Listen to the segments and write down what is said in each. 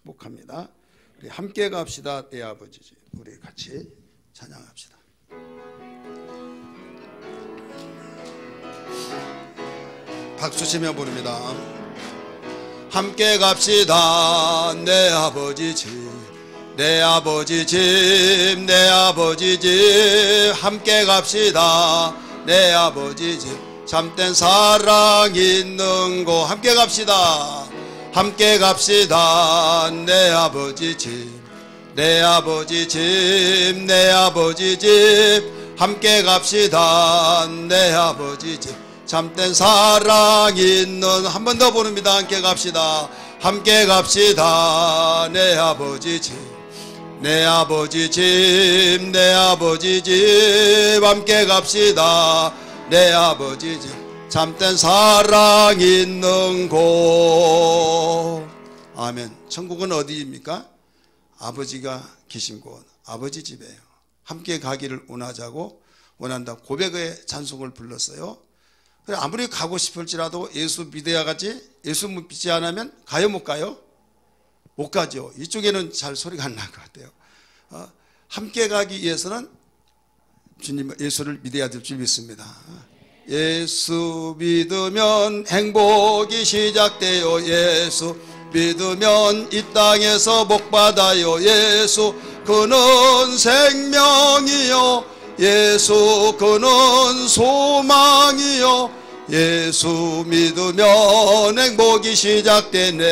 축복합니다. 우리 함께 갑시다. 내 아버지지. 우리 같이 찬양합시다. 박수 치며 부릅니다. 함께 갑시다. 내 아버지 집, 내 아버지 집, 내 아버지 집. 함께 갑시다. 내 아버지 집, 참된 사랑 있는 곳. 함께 갑시다. 함께 갑시다. 내 아버지 집, 내 아버지 집, 내 아버지 집. 함께 갑시다. 내 아버지 집, 참된 사랑 있는. 한 번 더 부릅니다. 함께 갑시다. 함께 갑시다. 내 아버지 집, 내 아버지 집, 내 아버지 집. 함께 갑시다. 내 아버지 집, 참된 사랑 있는 곳. 아멘. 천국은 어디입니까? 아버지가 계신 곳, 아버지 집이에요. 함께 가기를 원하자고, 원한다 고백의 찬송을 불렀어요. 아무리 가고 싶을지라도 예수 믿어야 가지, 예수 믿지 않으면 가요 못 가요? 못 가죠. 이쪽에는 잘 소리가 안 날 것 같아요. 함께 가기 위해서는 주님 예수를 믿어야 될 줄 믿습니다. 예수 믿으면 행복이 시작돼요. 예수 믿으면 이 땅에서 복 받아요. 예수 그는 생명이요, 예수 그는 소망이요. 예수 믿으면 행복이 시작되네.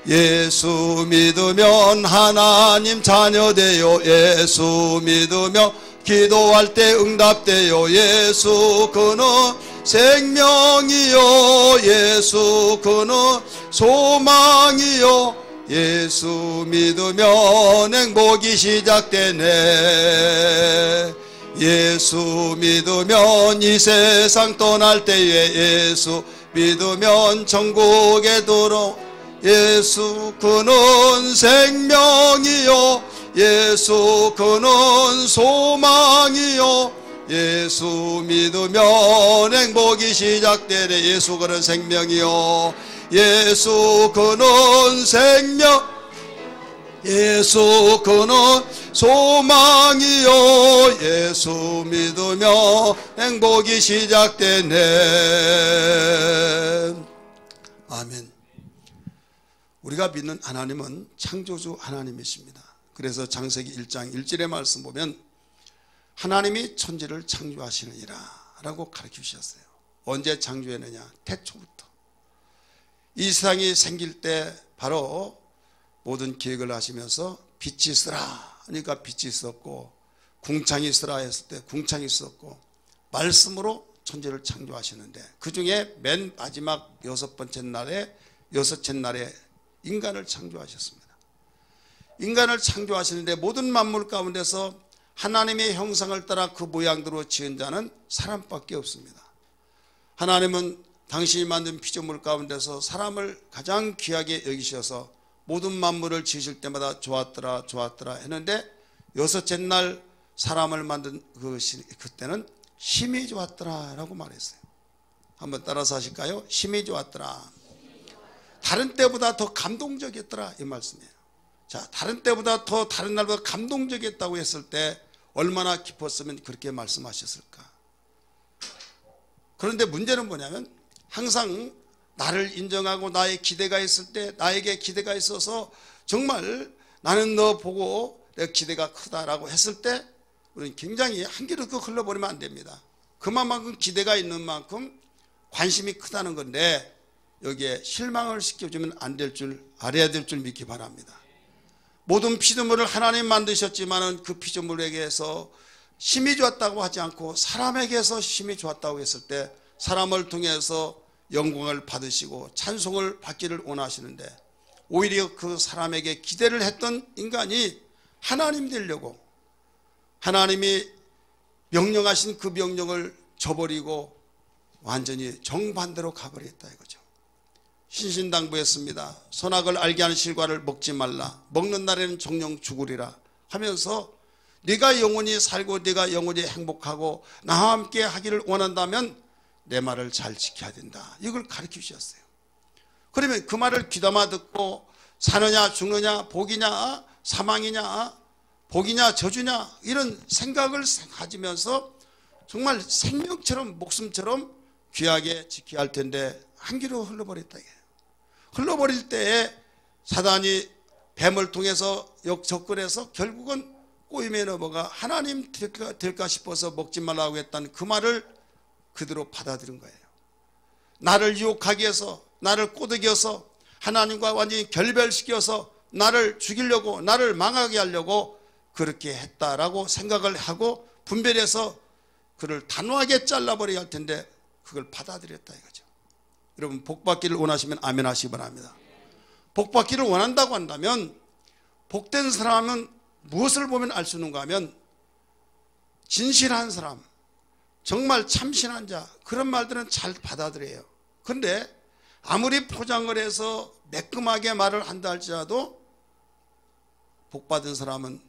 예수 믿으면 하나님 자녀 돼요. 예수 믿으면 기도할 때 응답돼요. 예수 그는 생명이요, 예수 그는 소망이요. 예수 믿으면 행복이 시작되네. 예수 믿으면 이 세상 떠날 때에 예수 믿으면 천국에 들어. 예수 그는 생명이요, 예수 그는 소망이요. 예수 믿으면 행복이 시작되네. 예수 그는 생명이요, 예수 그는 생명, 예수 그는 소망이요. 예수 믿으면 행복이 시작되네. 아멘. 우리가 믿는 하나님은 창조주 하나님이십니다. 그래서 창세기 1장 1절의 말씀 보면 하나님이 천지를 창조하시느니라 라고 가르쳐 주셨어요. 언제 창조했느냐? 태초부터. 이 세상이 생길 때 바로 모든 계획을 하시면서 빛이 있으라 하니까 빛이 있었고, 궁창이 있으라 했을 때 궁창이 있었고, 말씀으로 천지를 창조하시는데 그 중에 맨 마지막 여섯째 날에 인간을 창조하셨습니다. 인간을 창조하시는데 모든 만물 가운데서 하나님의 형상을 따라 그 모양대로 지은 자는 사람밖에 없습니다. 하나님은 당신이 만든 피조물 가운데서 사람을 가장 귀하게 여기셔서 모든 만물을 지으실 때마다 좋았더라 좋았더라 했는데 여섯째 날 사람을 만든 그때는 심히 좋았더라 라고 말했어요. 한번 따라서 하실까요? 심히 좋았더라. 다른 때보다 더 감동적이었더라 이 말씀이에요. 자, 다른 때보다 더 다른 날보다 감동적이었다고 했을 때 얼마나 기뻤으면 그렇게 말씀하셨을까. 그런데 문제는 뭐냐면 항상 나를 인정하고 나의 기대가 있을 때, 나에게 기대가 있어서 정말 나는 너 보고 내 기대가 크다라고 했을 때 우리는 굉장히 한 길로 흘러버리면 안 됩니다. 그만큼 기대가 있는 만큼 관심이 크다는 건데 여기에 실망을 시켜주면 안 될 줄 알아야 될 줄 믿기 바랍니다. 모든 피조물을 하나님 만드셨지만은 그 피조물에게서 심히 좋았다고 하지 않고 사람에게서 심히 좋았다고 했을 때 사람을 통해서 영광을 받으시고 찬송을 받기를 원하시는데 오히려 그 사람에게 기대를 했던 인간이 하나님 되려고 하나님이 명령하신 그 명령을 저버리고 완전히 정반대로 가버렸다 이거죠. 신신당부했습니다. 선악을 알게 하는 실과를 먹지 말라. 먹는 날에는 정령 죽으리라 하면서 네가 영원히 살고 네가 영원히 행복하고 나와 함께 하기를 원한다면 내 말을 잘 지켜야 된다. 이걸 가르쳐 주셨어요. 그러면 그 말을 귀담아 듣고 사느냐 죽느냐, 복이냐 사망이냐, 복이냐 저주냐, 이런 생각을 가지면서 정말 생명처럼 목숨처럼 귀하게 지켜야 할 텐데 한 길로 흘러버렸다 이게. 흘러버릴 때에 사단이 뱀을 통해서 역접근해서 결국은 꼬임에 넘어가 하나님 될까 싶어서 먹지 말라고 했다는 그 말을 그대로 받아들인 거예요. 나를 유혹하기 위해서, 나를 꼬드겨서 하나님과 완전히 결별시켜서 나를 죽이려고, 나를 망하게 하려고 그렇게 했다라고 생각을 하고 분별해서 그를 단호하게 잘라버려야 할 텐데 그걸 받아들였다 이거죠. 여러분, 복받기를 원하시면 아멘 하시기 바랍니다. 복받기를 원한다고 한다면 복된 사람은 무엇을 보면 알 수 있는가 하면 진실한 사람, 정말 참신한 자, 그런 말들은 잘 받아들여요. 그런데 아무리 포장을 해서 매끈하게 말을 한다 할지라도 복받을 사람은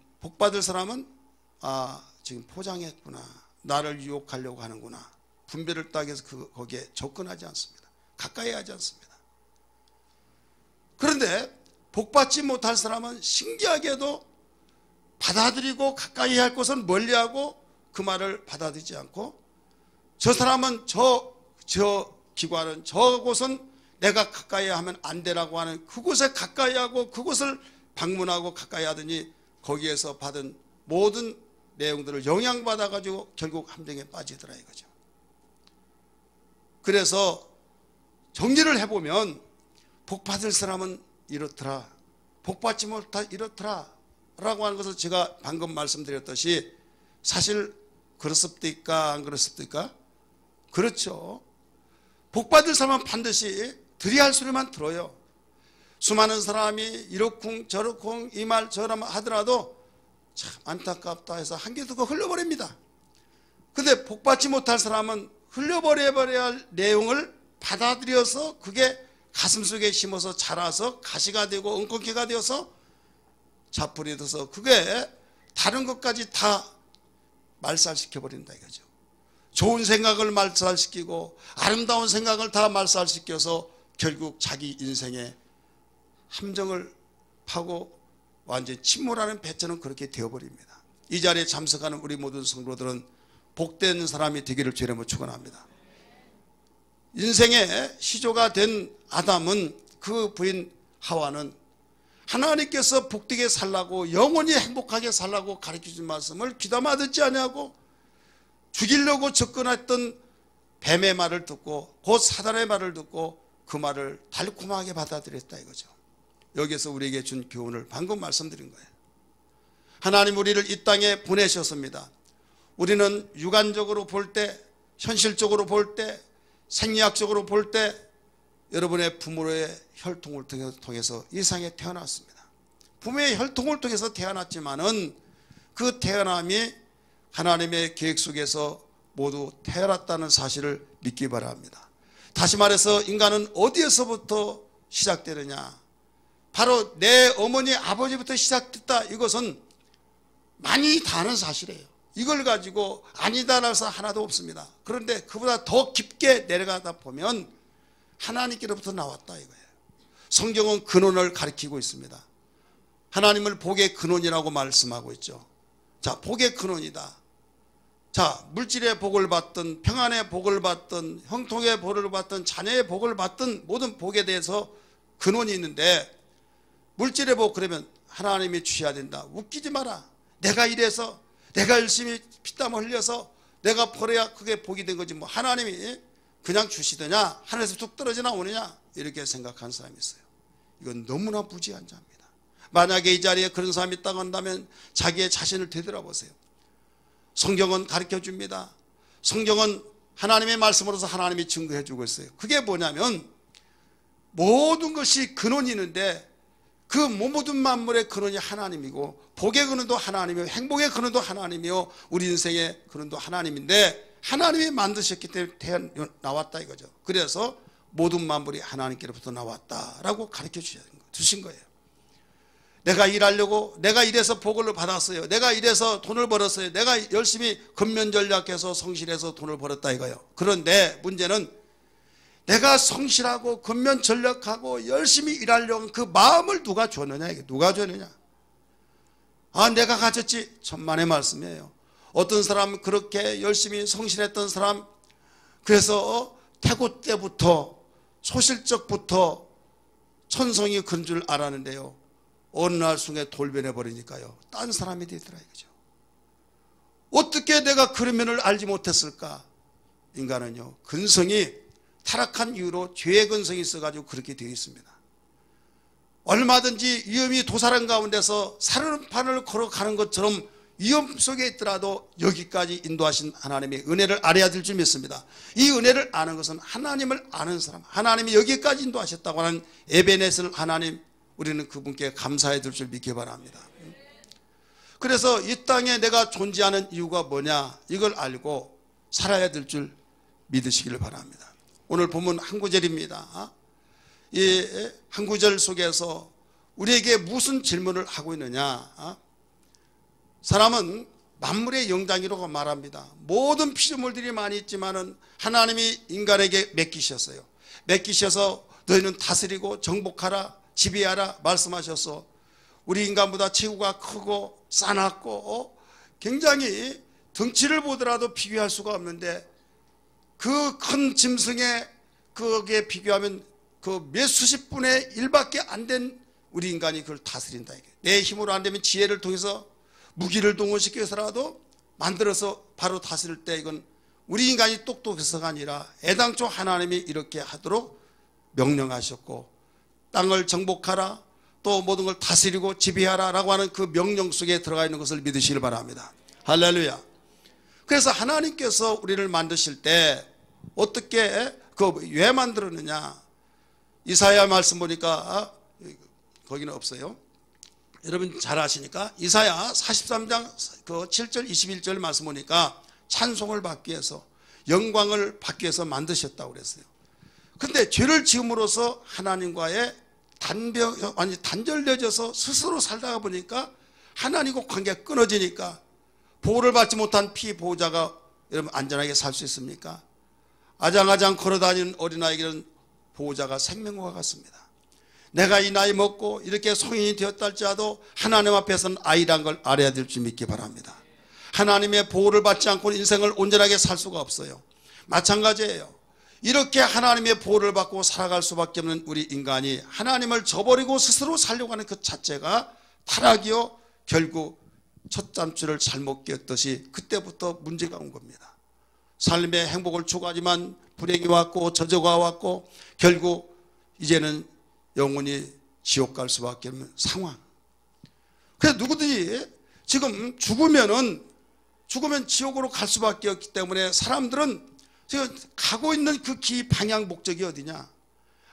아, 지금 포장했구나, 나를 유혹하려고 하는구나, 분별을 딱 해서 거기에 접근하지 않습니다. 가까이 하지 않습니다. 그런데 복받지 못할 사람은 신기하게도 받아들이고 가까이 할 것은 멀리하고 그 말을 받아들이지 않고, 저 사람은 저 기관은 저곳은 내가 가까이 하면 안 되라고 하는 그곳에 가까이 하고 그곳을 방문하고 가까이 하더니 거기에서 받은 모든 내용들을 영향받아 가지고 결국 함정에 빠지더라 이거죠. 그래서 정리를 해보면 복받을 사람은 이렇더라, 복받지 못할 이렇더라 라고 하는 것을 제가 방금 말씀드렸듯이 사실 그렇습니까 안 그렇습니까? 그렇죠. 복받을 사람은 반드시 들어야 할 소리만 들어요. 수많은 사람이 이렇쿵 저렇쿵 이 말 저말 하더라도 참 안타깝다 해서 한 개 두고 흘려버립니다. 근데 복받지 못할 사람은 흘려버려야 할 내용을 받아들여서 그게 가슴속에 심어서 자라서 가시가 되고 엉겅퀴가 되어서 자풀이 돼서 그게 다른 것까지 다 말살시켜버린다 이거죠. 좋은 생각을 말살시키고 아름다운 생각을 다 말살시켜서 결국 자기 인생에 함정을 파고 완전히 침몰하는 배처럼 그렇게 되어버립니다. 이 자리에 참석하는 우리 모든 성도들은 복된 사람이 되기를 주의 이름으로 축원합니다. 인생의 시조가 된 아담은, 그 부인 하와는 하나님께서 복되게 살라고, 영원히 행복하게 살라고 가르쳐준 말씀을 귀담아 듣지 아니하고 죽이려고 접근했던 뱀의 말을 듣고 곧 사단의 말을 듣고 그 말을 달콤하게 받아들였다 이거죠. 여기서 우리에게 준 교훈을 방금 말씀드린 거예요. 하나님 우리를 이 땅에 보내셨습니다. 우리는 육안적으로 볼 때, 현실적으로 볼 때, 생리학적으로 볼 때 여러분의 부모의 혈통을 통해서 이 세상에 태어났습니다. 부모의 혈통을 통해서 태어났지만은 그 태어남이 하나님의 계획 속에서 모두 태어났다는 사실을 믿기 바랍니다. 다시 말해서 인간은 어디에서부터 시작되느냐? 바로 내 어머니 아버지부터 시작됐다. 이것은 많이 다 아는 사실이에요. 이걸 가지고 아니다라고 해서 하나도 없습니다. 그런데 그보다 더 깊게 내려가다 보면 하나님께로부터 나왔다 이거예요. 성경은 근원을 가리키고 있습니다. 하나님을 복의 근원이라고 말씀하고 있죠. 자, 복의 근원이다. 자, 물질의 복을 받든 평안의 복을 받든 형통의 복을 받든 자녀의 복을 받든 모든 복에 대해서 근원이 있는데, 물질의 복 그러면 하나님이 주셔야 된다. 웃기지 마라. 내가 이래서, 내가 열심히 피땀 흘려서 내가 벌어야 그게 복이 된 거지 뭐 하나님이 그냥 주시더냐, 하늘에서 툭 떨어져 나오느냐, 이렇게 생각하는 사람이 있어요. 이건 너무나 무지한 자입니다. 만약에 이 자리에 그런 사람이 있다고 한다면 자기의 자신을 되돌아보세요. 성경은 가르쳐 줍니다. 성경은 하나님의 말씀으로서 하나님이 증거해 주고 있어요. 그게 뭐냐면 모든 것이 근원이 있는데 그 모든 만물의 근원이 하나님이고, 복의 근원도 하나님이요, 행복의 근원도 하나님이요, 우리 인생의 근원도 하나님인데 하나님이 만드셨기 때문에 나왔다 이거죠. 그래서 모든 만물이 하나님께로부터 나왔다라고 가르쳐 주신 거예요. 내가 일하려고, 내가 이래서 복을 받았어요, 내가 이래서 돈을 벌었어요, 내가 열심히 근면전략해서 성실해서 돈을 벌었다 이거예요. 그런데 문제는 내가 성실하고 근면전력하고 열심히 일하려는 그 마음을 누가 줬느냐, 이게 누가 줬느냐. 내가 가졌지. 천만의 말씀이에요. 어떤 사람은 그렇게 열심히 성실했던 사람, 그래서 태고 때부터 소실적부터 천성이 그런 줄 알았는데요, 어느 날 순간에 돌변해 버리니까요, 딴 사람이 되더라 이거죠. 어떻게 내가 그런 면을 알지 못했을까? 인간은요, 근성이 타락한 이유로 죄의 근성이 있어가지고 그렇게 되어 있습니다. 얼마든지 위험이 도사람 가운데서 살얼음판을 걸어가는 것처럼 위험 속에 있더라도 여기까지 인도하신 하나님의 은혜를 알아야 될 줄 믿습니다. 이 은혜를 아는 것은 하나님을 아는 사람, 하나님이 여기까지 인도하셨다고 하는 에베네셀 하나님, 우리는 그분께 감사해야 될 줄 믿기 바랍니다. 그래서 이 땅에 내가 존재하는 이유가 뭐냐, 이걸 알고 살아야 될 줄 믿으시기를 바랍니다. 오늘 본문 한 구절입니다. 이 한 구절 속에서 우리에게 무슨 질문을 하고 있느냐. 사람은 만물의 영장이라고 말합니다. 모든 피조물들이 많이 있지만은 하나님이 인간에게 맡기셨어요. 맡기셔서 너희는 다스리고 정복하라, 지배하라 말씀하셔서 우리 인간보다 체구가 크고 싸납고 굉장히 덩치를 보더라도 비교할 수가 없는데, 그 큰 짐승에 그게 비교하면 그 몇 수십 분의 1밖에 안 된 우리 인간이 그걸 다스린다. 내 힘으로 안 되면 지혜를 통해서 무기를 동원시켜서라도 만들어서 바로 다스릴 때, 이건 우리 인간이 똑똑해서가 아니라 애당초 하나님이 이렇게 하도록 명령하셨고, 땅을 정복하라, 또 모든 걸 다스리고 지배하라 라고 하는 그 명령 속에 들어가 있는 것을 믿으시길 바랍니다. 할렐루야. 그래서 하나님께서 우리를 만드실 때 어떻게 왜 만들었느냐, 이사야 말씀 보니까 거기는 없어요. 여러분 잘 아시니까 이사야 43장 그 7절 21절 말씀 보니까 찬송을 받기 위해서, 영광을 받기 위해서 만드셨다고 그랬어요. 근데 죄를 지음으로써 하나님과의 단절되어져서 스스로 살다가 보니까 하나님과 관계가 끊어지니까 보호를 받지 못한 피보호자가 여러분 안전하게 살 수 있습니까? 아장아장 걸어다니는 어린아이에게는 보호자가 생명과 같습니다. 내가 이 나이 먹고 이렇게 성인이 되었다 할지라도 하나님 앞에서는 아이란 걸 알아야 될 줄 믿기 바랍니다. 하나님의 보호를 받지 않고는 인생을 온전하게 살 수가 없어요. 마찬가지예요. 이렇게 하나님의 보호를 받고 살아갈 수밖에 없는 우리 인간이 하나님을 저버리고 스스로 살려고 하는 그 자체가 타락이요, 결국 첫 잔치를 잘못 끼었듯이 그때부터 문제가 온 겁니다. 삶의 행복을 추구하지만 불행이 왔고 저주가 왔고 결국 이제는 영원히 지옥 갈 수밖에 없는 상황. 그래서 누구든지 지금 죽으면 지옥으로 갈 수밖에 없기 때문에 사람들은 지금 가고 있는 그 길 방향 목적이 어디냐,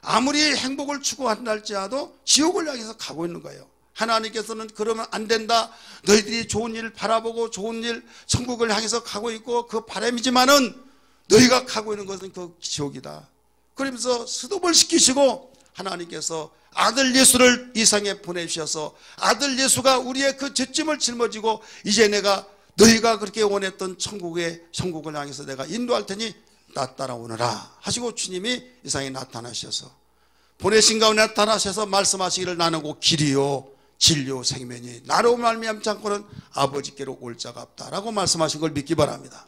아무리 행복을 추구한다 할지라도 지옥을 향해서 가고 있는 거예요. 하나님께서는 그러면 안 된다, 너희들이 좋은 일 바라보고 좋은 일 천국을 향해서 가고 있고 그 바람이지만은 너희가 가고 있는 것은 그 지옥이다. 그러면서 스톱을 시키시고 하나님께서 아들 예수를 이 세상에 보내주셔서 아들 예수가 우리의 그 죄짐을 짊어지고 이제 내가 너희가 그렇게 원했던 천국을 향해서 내가 인도할 테니 나 따라오너라 하시고 주님이 이 세상에 나타나셔서 보내신 가운데 나타나셔서 말씀하시기를 나누고 길이요 진리요 생명이 나로 말미암지 않고는 아버지께로 올 자가 없다라고 말씀하신 걸 믿기 바랍니다.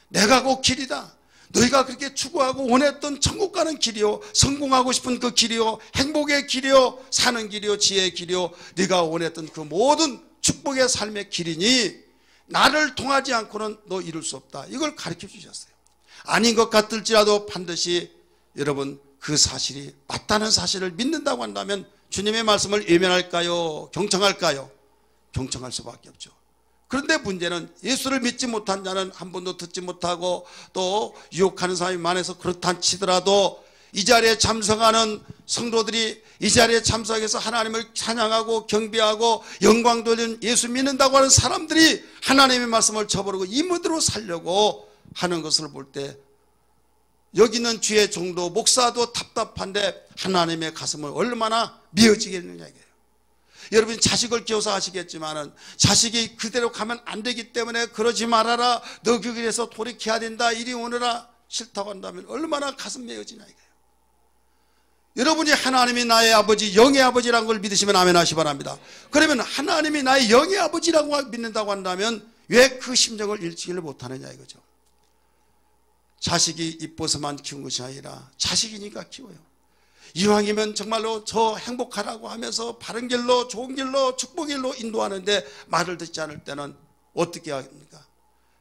내가 곧 길이다. 너희가 그렇게 추구하고 원했던 천국 가는 길이요, 성공하고 싶은 그 길이요, 행복의 길이요, 사는 길이요, 지혜의 길이요, 네가 원했던 그 모든 축복의 삶의 길이니 나를 통하지 않고는 너 이룰 수 없다. 이걸 가르쳐 주셨어요. 아닌 것 같을지라도 반드시 여러분 그 사실이 맞다는 사실을 믿는다고 한다면 주님의 말씀을 외면할까요? 경청할까요? 경청할 수밖에 없죠. 그런데 문제는 예수를 믿지 못한 자는 한 번도 듣지 못하고 또 유혹하는 사람이 많아서 그렇다 치더라도 이 자리에 참석하는 성도들이 이 자리에 참석해서 하나님을 찬양하고 경배하고 영광 돌리는 예수 믿는다고 하는 사람들이 하나님의 말씀을 저버리고 이모대로 살려고 하는 것을 볼 때 여기는 주의 종도 목사도 답답한데 하나님의 가슴을 얼마나 미어지겠느냐 이게요. 여러분 자식을 키워서 아시겠지만은 자식이 그대로 가면 안 되기 때문에 그러지 말아라, 너 그 길에서 돌이켜야 된다, 이리 오너라, 싫다고 한다면 얼마나 가슴 메어지냐 이거예요. 여러분이 하나님이 나의 아버지, 영의 아버지라는 걸 믿으시면 아멘 하시 바랍니다. 그러면 하나님이 나의 영의 아버지라고 믿는다고 한다면 왜 그 심정을 잃지를 못하느냐 이거죠. 자식이 이뻐서만 키운 것이 아니라 자식이니까 키워요. 이왕이면 정말로 저 행복하라고 하면서 바른 길로, 좋은 길로, 축복의 길로 인도하는데 말을 듣지 않을 때는 어떻게 합니까?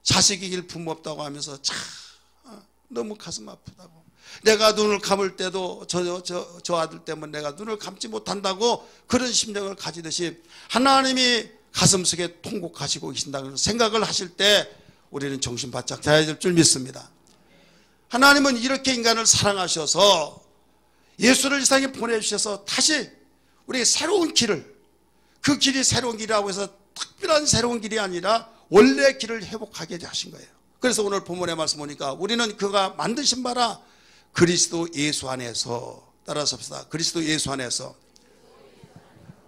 자식이길 부모 없다고 하면서 참 너무 가슴 아프다고, 내가 눈을 감을 때도 저 아들 때문에 내가 눈을 감지 못한다고 그런 심정을 가지듯이 하나님이 가슴속에 통곡하시고 계신다는 생각을 하실 때 우리는 정신 바짝 차려야 될 줄 믿습니다. 하나님은 이렇게 인간을 사랑하셔서 예수를 이 세상에 보내주셔서 다시 우리에게 새로운 길을, 그 길이 새로운 길이라고 해서 특별한 새로운 길이 아니라 원래 길을 회복하게 하신 거예요. 그래서 오늘 본문의 말씀 보니까 우리는 그가 만드신 바라 그리스도 예수 안에서, 따라서 합시다. 그리스도 예수 안에서.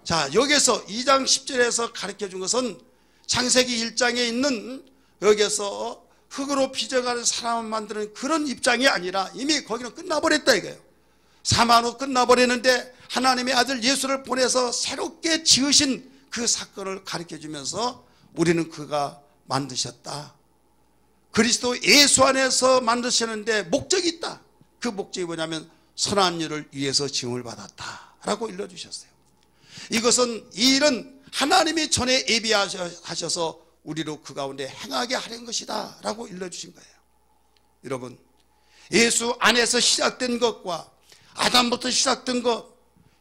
자, 여기서 2장 10절에서 가르쳐 준 것은 창세기 1장에 있는 여기서 흙으로 빚어가는 사람을 만드는 그런 입장이 아니라 이미 거기는 끝나버렸다 이거예요. 사망 후 끝나버렸는데 하나님의 아들 예수를 보내서 새롭게 지으신 그 사건을 가르쳐 주면서 우리는 그가 만드셨다. 그리스도 예수 안에서 만드시는데 목적이 있다. 그 목적이 뭐냐면 선한 일을 위해서 지음을 받았다 라고 일러주셨어요. 이것은 이 일은 하나님이 전에 예비하셔서 우리로 그 가운데 행하게 하려는 것이다 라고 일러주신 거예요. 여러분, 예수 안에서 시작된 것과 아담부터 시작된 것,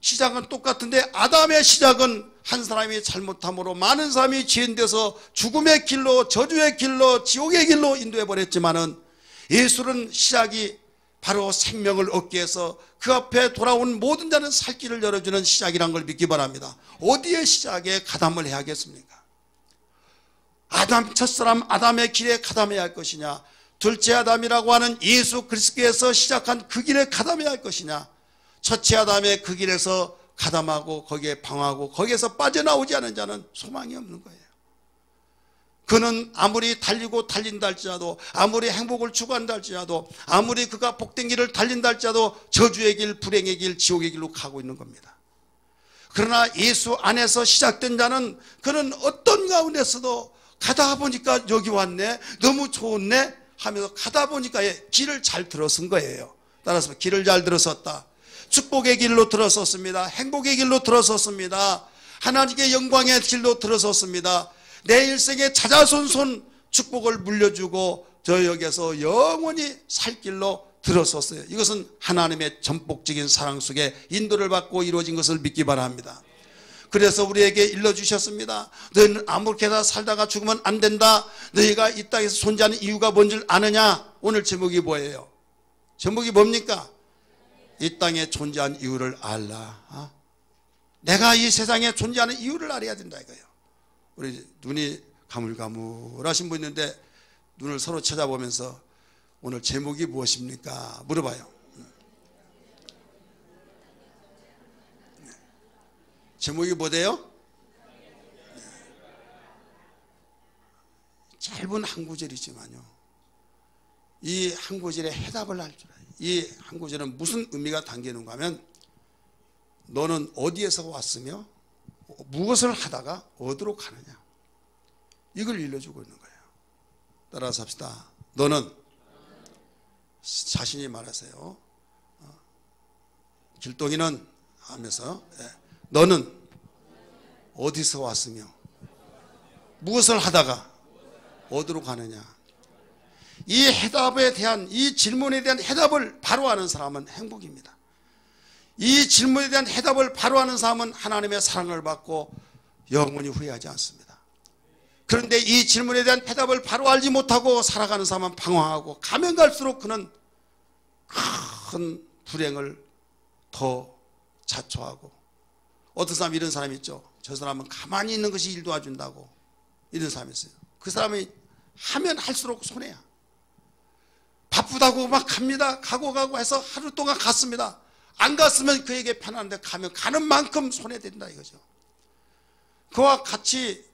시작은 똑같은데 아담의 시작은 한 사람이 잘못함으로 많은 사람이 지연돼서 죽음의 길로, 저주의 길로, 지옥의 길로 인도해 버렸지만은 예수는 시작이 바로 생명을 얻기 위해서 그 앞에 돌아온 모든 자는 살 길을 열어주는 시작이란 걸 믿기 바랍니다. 어디에 시작에 가담을 해야겠습니까? 아담, 첫사람 아담의 길에 가담해야 할 것이냐, 둘째 아담이라고 하는 예수 그리스도께서 시작한 그 길에 가담해야 할 것이냐, 첫째 아담의 그 길에서 가담하고 거기에 방황하고 거기에서 빠져나오지 않은 자는 소망이 없는 거예요. 그는 아무리 달리고 달린다 할지라도, 아무리 행복을 추구한다 할지라도, 아무리 그가 복된 길을 달린다 할지라도 저주의 길, 불행의 길, 지옥의 길로 가고 있는 겁니다. 그러나 예수 안에서 시작된 자는 그는 어떤 가운데서도 가다 보니까 여기 왔네, 너무 좋네 하면서 가다 보니까 길을 잘 들어선 거예요. 따라서 길을 잘 들어섰다. 축복의 길로 들어섰습니다. 행복의 길로 들어섰습니다. 하나님의 영광의 길로 들어섰습니다. 내 일생에 자자손손 축복을 물려주고 저 여기에서 영원히 살 길로 들어섰어요. 이것은 하나님의 전폭적인 사랑 속에 인도를 받고 이루어진 것을 믿기 바랍니다. 그래서 우리에게 일러주셨습니다. 너희는 아무렇게나 살다가 죽으면 안 된다. 너희가 이 땅에서 존재하는 이유가 뭔 줄 아느냐. 오늘 제목이 뭐예요? 제목이 뭡니까? 이 땅에 존재한 이유를 알라. 내가 이 세상에 존재하는 이유를 알아야 된다 이거예요. 우리 눈이 가물가물하신 분 있는데 눈을 서로 쳐다보면서 오늘 제목이 무엇입니까? 물어봐요. 제목이 뭐대요? 짧은 한 구절이지만요, 이 한 구절에 해답을 할 줄 알아요. 이 한 구절은 무슨 의미가 담기는가 하면 너는 어디에서 왔으며 무엇을 하다가 어디로 가느냐, 이걸 일러주고 있는 거예요. 따라서 합시다. 너는, 자신이 말하세요. 길동이는 하면서 너는 어디서 왔으며 무엇을 하다가 어디로 가느냐. 이 해답에 대한, 이 질문에 대한 해답을 바로 아는 사람은 행복입니다. 이 질문에 대한 해답을 바로 아는 사람은 하나님의 사랑을 받고 영원히 후회하지 않습니다. 그런데 이 질문에 대한 해답을 바로 알지 못하고 살아가는 사람은 방황하고 가면 갈수록 그는 큰 불행을 더 자초하고, 어떤 사람 이런 사람이 있죠. 저 사람은 가만히 있는 것이 일 도와준다고, 이런 사람이 있어요. 그 사람이 하면 할수록 손해야. 바쁘다고 막 갑니다. 가고 해서 하루 동안 갔습니다. 안 갔으면 그에게 편한데 가면 가는 만큼 손해된다 이거죠. 그와 같이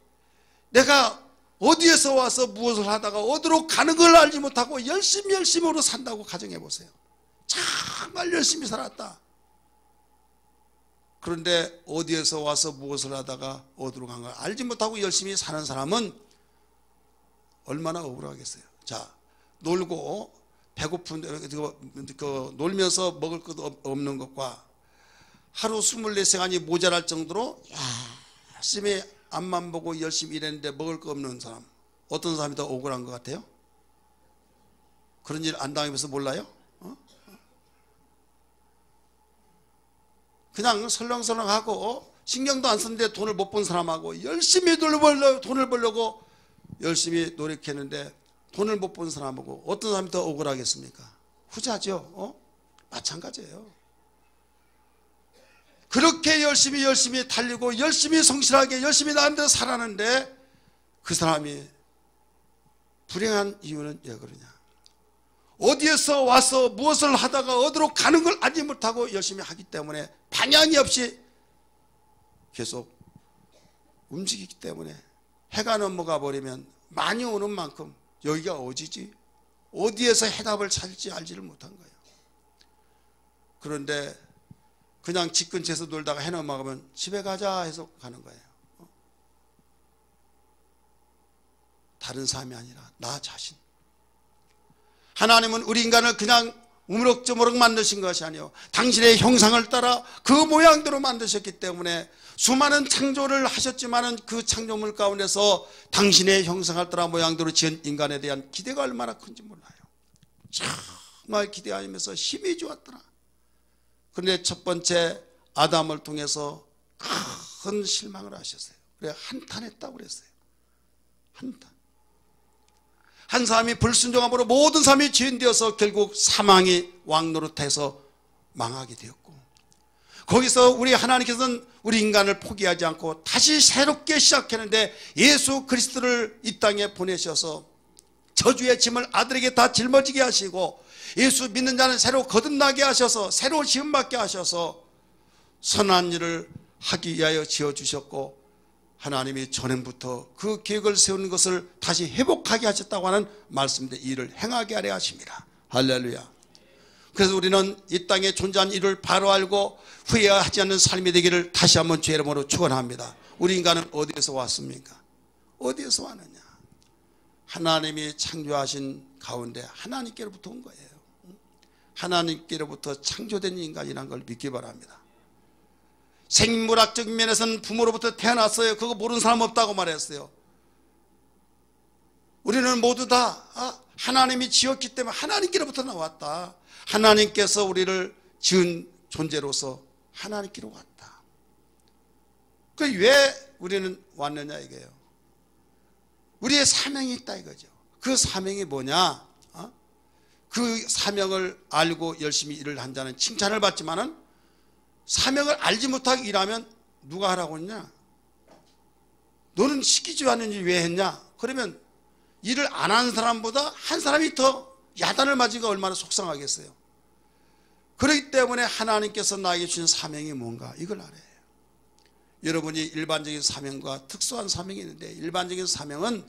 내가 어디에서 와서 무엇을 하다가 어디로 가는 걸 알지 못하고 열심으로 산다고 가정해 보세요. 정말 열심히 살았다. 그런데 어디에서 와서 무엇을 하다가 어디로 간 걸 알지 못하고 열심히 사는 사람은 얼마나 억울하겠어요. 자, 놀고 배고픈 놀면서 먹을 것 없는 것과 하루 24시간이 모자랄 정도로 열심히 앞만 보고 열심히 일했는데 먹을 거 없는 사람, 어떤 사람이 더 억울한 것 같아요? 그런 일 안 당하면서 몰라요? 그냥 설렁설렁하고 신경도 안 쓰는데 돈을 못 본 사람하고 열심히 돈을 벌려고 열심히 노력했는데 돈을 못 본 사람하고 어떤 사람이 더 억울하겠습니까? 후자죠. 마찬가지예요. 그렇게 열심히 달리고 열심히 성실하게 열심히 나름대로 살았는데 그 사람이 불행한 이유는 왜 그러냐? 어디에서 와서 무엇을 하다가 어디로 가는 걸 알지 못하고 열심히 하기 때문에 방향이 없이 계속 움직이기 때문에 해가 넘어가 버리면 많이 오는 만큼 여기가 어디지? 어디에서 해답을 찾을지 알지를 못한 거예요. 그런데 그냥 집 근처에서 놀다가 해 넘어가면 집에 가자 해서 가는 거예요. 다른 사람이 아니라 나 자신. 하나님은 우리 인간을 그냥 우물럭저물럭 만드신 것이 아니요 당신의 형상을 따라 그 모양대로 만드셨기 때문에 수많은 창조를 하셨지만은 그 창조물 가운데서 당신의 형상을 따라 모양대로 지은 인간에 대한 기대가 얼마나 큰지 몰라요. 정말 기대하면서 힘이 좋았더라. 그런데 첫 번째 아담을 통해서 큰 실망을 하셨어요. 그래 한탄했다고 그랬어요. 한탄. 한 사람이 불순종함으로 모든 사람이 죄인되어서 결국 사망이 왕노릇해서 망하게 되었고, 거기서 우리 하나님께서는 우리 인간을 포기하지 않고 다시 새롭게 시작했는데 예수 그리스도를 이 땅에 보내셔서 저주의 짐을 아들에게 다 짊어지게 하시고 예수 믿는 자는 새로 거듭나게 하셔서 새로 지음받게 하셔서 선한 일을 하기 위하여 지어주셨고, 하나님이 전에부터 그 계획을 세우는 것을 다시 회복하게 하셨다고 하는 말씀인데 이 일을 행하게 하려 하십니다. 할렐루야. 그래서 우리는 이 땅에 존재한 일을 바로 알고 후회하지 않는 삶이 되기를 다시 한번 주의 이름으로 축원합니다. 우리 인간은 어디에서 왔습니까? 어디에서 왔느냐? 하나님이 창조하신 가운데 하나님께로부터 온 거예요. 하나님께로부터 창조된 인간이라는 걸 믿기 바랍니다. 생물학적인 면에서는 부모로부터 태어났어요. 그거 모르는 사람 없다고 말했어요. 우리는 모두 다 하나님이 지었기 때문에 하나님께로부터 나왔다. 하나님께서 우리를 지은 존재로서 하나님께로 왔다. 그 왜 우리는 왔느냐 이거예요. 우리의 사명이 있다 이거죠. 그 사명이 뭐냐? 그 사명을 알고 열심히 일을 한 자는 칭찬을 받지만은 사명을 알지 못하고 일하면 누가 하라고 했냐? 너는 시키지 않는 일 왜 했냐? 그러면 일을 안 한 사람보다 한 사람이 더 야단을 맞으니까 얼마나 속상하겠어요. 그렇기 때문에 하나님께서 나에게 주신 사명이 뭔가 이걸 알아야 해요. 여러분이 일반적인 사명과 특수한 사명이 있는데, 일반적인 사명은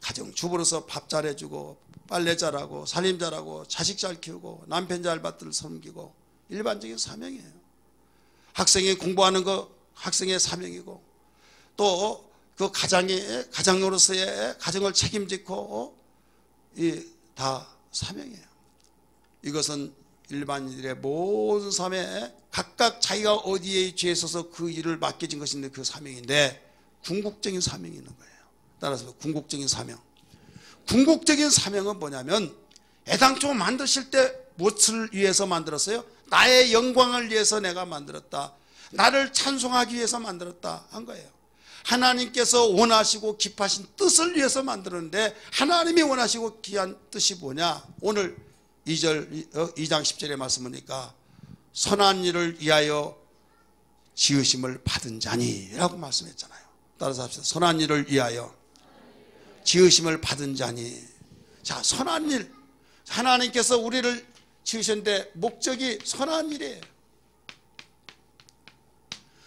가정주부로서 밥 잘해주고 빨래 잘하고 살림 잘하고 자식 잘 키우고 남편 잘 받들 섬기고 일반적인 사명이에요. 학생이 공부하는 거 학생의 사명이고, 또 그 가장으로서의 가정을 책임지고 다 사명이에요. 이것은 일반인들의 모든 삶에 각각 자기가 어디에 죄에 있어서 그 일을 맡겨진 것인데 그 사명인데 궁극적인 사명이 있는 거예요. 따라서 궁극적인 사명. 궁극적인 사명은 뭐냐면 애당초 만드실 때 무엇을 위해서 만들었어요? 나의 영광을 위해서 내가 만들었다. 나를 찬송하기 위해서 만들었다 한 거예요. 하나님께서 원하시고 기뻐하신 뜻을 위해서 만들었는데 하나님이 원하시고 기한 뜻이 뭐냐? 오늘 2장 10절의 말씀 보니까 선한 일을 위하여 지으심을 받은 자니 라고 말씀했잖아요. 따라서 합시다. 선한 일을 위하여 지으심을 받은 자니. 자, 선한 일. 하나님께서 우리를 지으셨는데 목적이 선한 일이에요.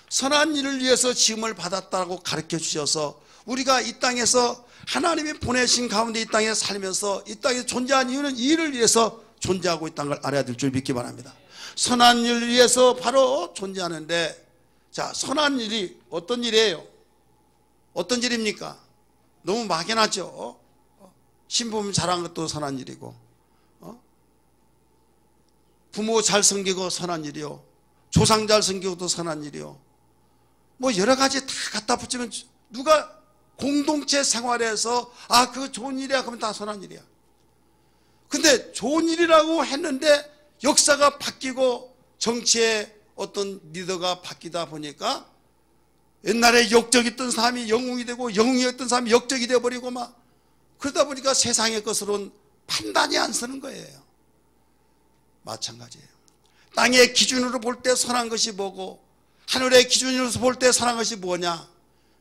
선한 일을 위해서 지음을 받았다고 가르쳐 주셔서 우리가 이 땅에서 하나님이 보내신 가운데 이 땅에 살면서 이 땅에 존재한 이유는 이 일을 위해서 존재하고 있다는 걸 알아야 될 줄 믿기 바랍니다. 선한 일을 위해서 바로 존재하는데, 자, 선한 일이 어떤 일이에요? 어떤 일입니까? 너무 막연하죠. 신부님 잘한 것도 선한 일이고, 부모 잘 섬기고 선한 일이요, 조상 잘 섬기고도 선한 일이요, 뭐 여러 가지 다 갖다 붙이면 누가 공동체 생활에서 아, 그거 좋은 일이야 그러면 다 선한 일이야. 근데 좋은 일이라고 했는데 역사가 바뀌고 정치의 어떤 리더가 바뀌다 보니까 옛날에 역적이었던 사람이 영웅이 되고 영웅이었던 사람이 역적이 되어버리고 막 그러다 보니까 세상의 것으로는 판단이 안 서는 거예요. 마찬가지예요. 땅의 기준으로 볼 때 선한 것이 뭐고 하늘의 기준으로서 볼 때 선한 것이 뭐냐.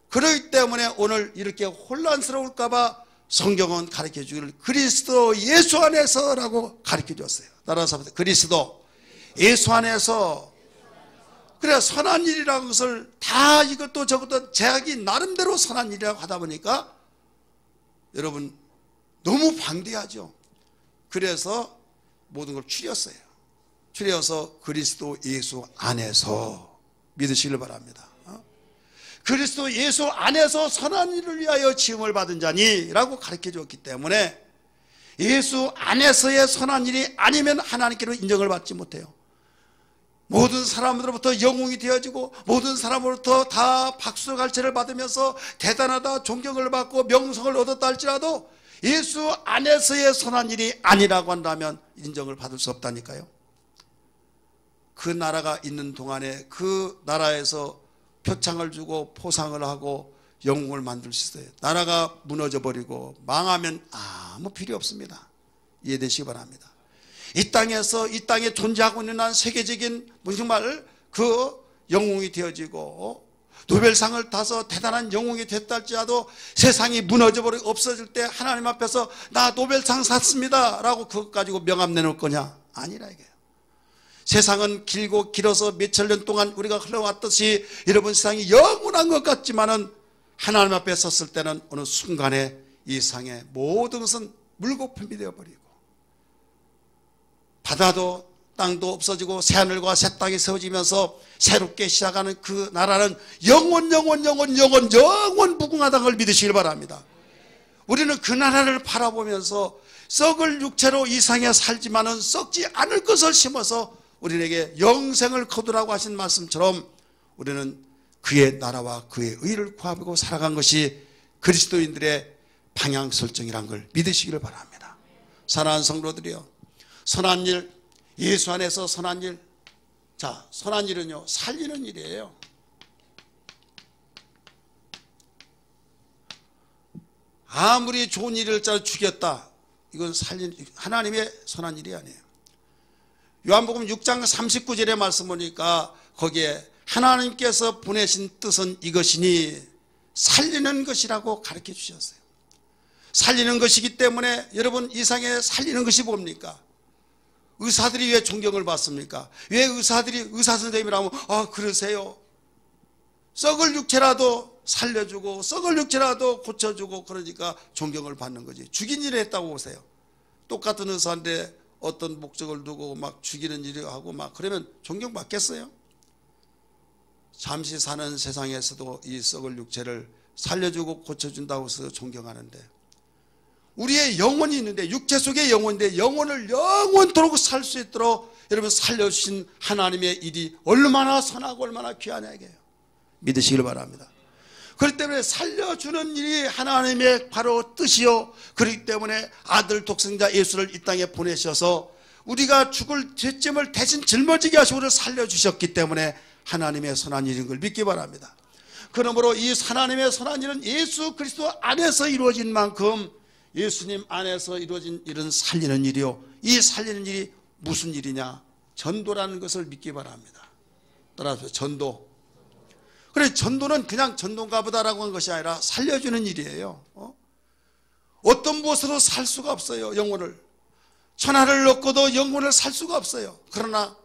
그렇기 때문에 오늘 이렇게 혼란스러울까 봐 성경은 가르쳐 주기를 그리스도 예수 안에서라고 가르쳐 줬어요. 따라서 그리스도 예수 안에서. 그래, 선한 일이라는 것을 다 이것도 저것도 자기 나름대로 선한 일이라고 하다 보니까 여러분 너무 방대하죠. 그래서 모든 걸 추렸어요. 추려서 그리스도 예수 안에서 믿으시길 바랍니다. 그리스도 예수 안에서 선한 일을 위하여 지음을 받은 자니 라고 가르쳐 줬기 때문에 예수 안에서의 선한 일이 아니면 하나님께로 인정을 받지 못해요. 모든 사람으로부터 영웅이 되어지고 모든 사람으로부터 다 박수 갈채를 받으면서 대단하다 존경을 받고 명성을 얻었다 할지라도 예수 안에서의 선한 일이 아니라고 한다면 인정을 받을 수 없다니까요. 그 나라가 있는 동안에 그 나라에서 표창을 주고 포상을 하고 영웅을 만들 수 있어요. 나라가 무너져버리고 망하면 아무 필요 없습니다. 이해되시기 바랍니다. 이 땅에서 이 땅에 존재하고 있는 한 세계적인 정말 그 영웅이 되어지고 노벨상을 타서 대단한 영웅이 됐다 할지라도 세상이 무너져버리고 없어질 때 하나님 앞에서 나 노벨상 샀습니다 라고 그것 가지고 명함 내놓을 거냐? 아니라 이게요. 세상은 길고 길어서 몇천 년 동안 우리가 흘러왔듯이 여러분 세상이 영원한 것 같지만은 하나님 앞에 섰을 때는 어느 순간에 이 세상의 모든 것은 물거품이 되어버리고 바다도 땅도 없어지고 새하늘과 새 땅이 세워지면서 새롭게 시작하는 그 나라는 영원 무궁하다는 걸 믿으시길 바랍니다. 우리는 그 나라를 바라보면서 썩을 육체로 이 세상에 살지만은 썩지 않을 것을 심어서 우리에게 영생을 거두라고 하신 말씀처럼 우리는 그의 나라와 그의 의를 구하고 살아간 것이 그리스도인들의 방향 설정이란 걸 믿으시기를 바랍니다. 사랑하는 성도들이여, 선한 일, 예수 안에서 선한 일. 자, 선한 일은요, 살리는 일이에요. 아무리 좋은 일을 죽였다, 이건 하나님의 선한 일이 아니에요. 요한복음 6장 39절의 말씀 보니까 거기에 하나님께서 보내신 뜻은 이것이니 살리는 것이라고 가르쳐 주셨어요. 살리는 것이기 때문에 여러분 이 세상에 살리는 것이 뭡니까? 의사들이 왜 존경을 받습니까? 왜 의사들이 의사 선생님이라면 그러세요. 썩을 육체라도 살려주고 썩을 육체라도 고쳐주고 그러니까 존경을 받는 거지. 죽인 일을 했다고 보세요. 똑같은 의사인데 어떤 목적을 두고 막 죽이는 일을 하고 막 그러면 존경받겠어요? 잠시 사는 세상에서도 이 썩을 육체를 살려주고 고쳐준다고 해서 존경하는데 우리의 영혼이 있는데 육체 속에 영혼인데 영혼을 영원토록 살 수 있도록 여러분 살려주신 하나님의 일이 얼마나 선하고 얼마나 귀하냐 이게요. 믿으시길 바랍니다. 그렇기 때문에 살려주는 일이 하나님의 바로 뜻이요. 그렇기 때문에 아들 독생자 예수를 이 땅에 보내셔서 우리가 죽을 죄짐을 대신 짊어지게 하시고 우리를 살려주셨기 때문에 하나님의 선한 일인 걸 믿기 바랍니다. 그러므로 이 하나님의 선한 일은 예수 그리스도 안에서 이루어진 만큼 예수님 안에서 이루어진 일은 살리는 일이요. 이 살리는 일이 무슨 일이냐? 전도라는 것을 믿기 바랍니다. 따라서 전도. 그래, 전도는 그냥 전도인가 보다라고 하는 것이 아니라 살려주는 일이에요. 어떤 무엇으로 살 수가 없어요. 영혼을. 천하를 얻고도 영혼을 살 수가 없어요. 그러나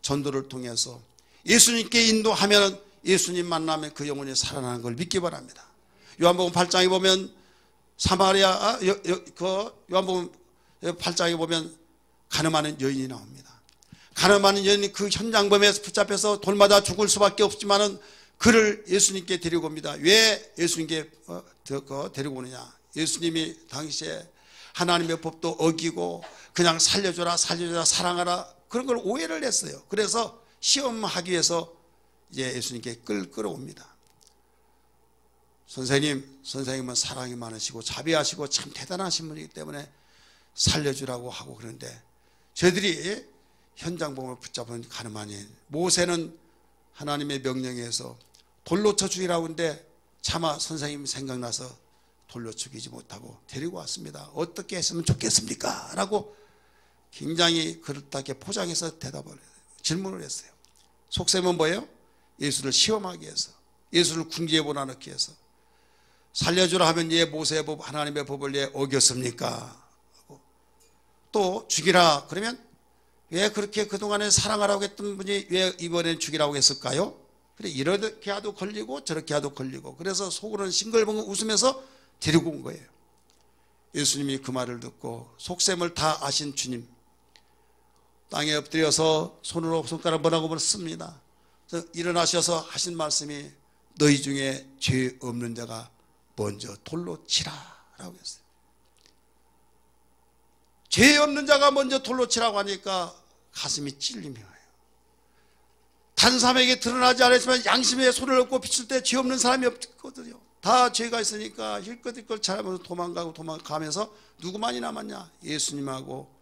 전도를 통해서 예수님께 인도하면 예수님 만나면 그 영혼이 살아나는 걸 믿기 바랍니다. 요한복음 8장에 보면 사마리아 요한복음 8장에 보면 가늠하는 여인이 나옵니다. 가늠하는 여인이 그 현장범에 붙잡혀서 돌마다 죽을 수밖에 없지만은 그를 예수님께 데리고 옵니다. 왜 예수님께 데리고 오느냐? 예수님이 당시에 하나님의 법도 어기고 그냥 살려줘라 사랑하라 그런 걸 오해를 했어요. 그래서 시험하기 위해서 이제 예수님께 끌어옵니다. 선생님은 사랑이 많으시고 자비하시고 참 대단하신 분이기 때문에 살려주라고 하고 그러는데 저희들이 현장범을 붙잡은 가늠한 여인, 모세는 하나님의 명령에 의해서 돌로 쳐 죽이라고 하는데 차마 선생님 생각나서 돌로 죽이지 못하고 데리고 왔습니다. 어떻게 했으면 좋겠습니까? 라고 굉장히 그렇게 포장해서 질문을 했어요. 속셈은 뭐예요? 예수를 시험하기 위해서, 예수를 궁지에 몰아넣기 위해서. 살려주라 하면 얘 모세의 법, 하나님의 법을 얘 어겼습니까? 또 죽이라 그러면 왜 그렇게 그동안에 사랑하라고 했던 분이 왜 이번엔 죽이라고 했을까요? 그래, 이렇게 하도 걸리고 저렇게 하도 걸리고, 그래서 속으로는 싱글벙글 웃으면서 데리고 온 거예요. 예수님이 그 말을 듣고 속셈을 다 아신 주님, 땅에 엎드려서 손으로 손가락 번하고 씁니다. 일어나셔서 하신 말씀이 너희 중에 죄 없는 자가 먼저 돌로 치라 라고 했어요. 죄 없는 자가 먼저 돌로 치라고 하니까 가슴이 찔리며 단삼에게 드러나지 않았지만 양심에 손을 얹고 비출 때 죄 없는 사람이 없거든요. 다 죄가 있으니까 힐끗힐끗 잘하면서 도망가면서 누구만이 남았냐? 예수님하고